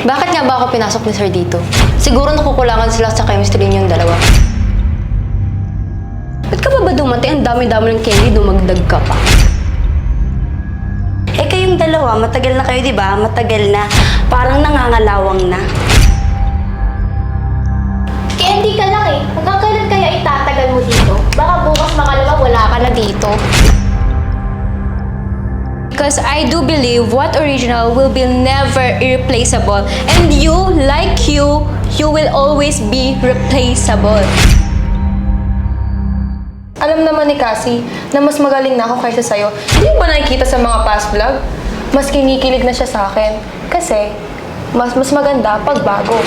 Bakit nga ba ako pinasok ni Sir dito? Siguro nakukulangan sila sa chemistry niyong dalawa. Ba't ka ba dumating? Ang dami-dami ng candy, dumagdag ka pa. Eh kayong dalawa, matagal na kayo, di ba? Matagal na. Parang nangangalawang na. Candy ka lang eh. Hanggang kailan kaya itatagal mo dito? Baka bukas makalawa wala ka na dito. Because I do believe what original will be never irreplaceable. And you, like you will always be replaceable. Alam naman ni Cassie na mas magaling na ako kaysa sa'yo. Hindi mo ba nakikita sa mga past vlog? Mas kinikilig na siya sa akin. Kasi, mas maganda pag bago.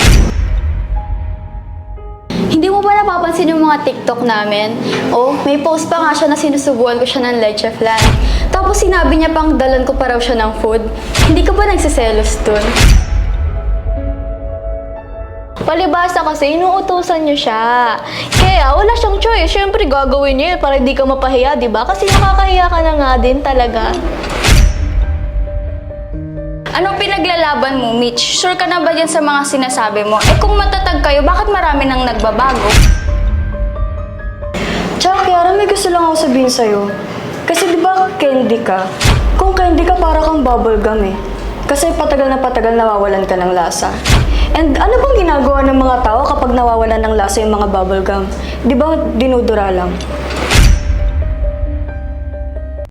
Hindi mo ba napapansin yung mga TikTok namin? Oh, may post pa nga siya na sinusubuan ko siya ng leche flan. Tapos sinabi niya pang dalan ko pa raw siya ng food. Hindi ka ba nagsiselos dun? Palibasa kasi, inuutusan niyo siya. Kaya wala siyang choice. Siyempre gagawin niya para hindi ka mapahiya, di ba? Kasi nakakahiya ka na nga din talaga. Anong pinaglalaban mo, Mitch? Sure ka na ba dyan sa mga sinasabi mo? Eh kung matatag kayo, bakit marami nang nagbabago? Tsaka Kiara, may gusto lang ako sabihin sa'yo. Kasi di ba candy ka? Kung candy ka, para kang bubblegum eh. Kasi patagal na nawawalan ka ng lasa. And ano bang ginagawa ng mga tao kapag nawawalan ng lasa yung mga bubblegum? Di ba dinudura lang?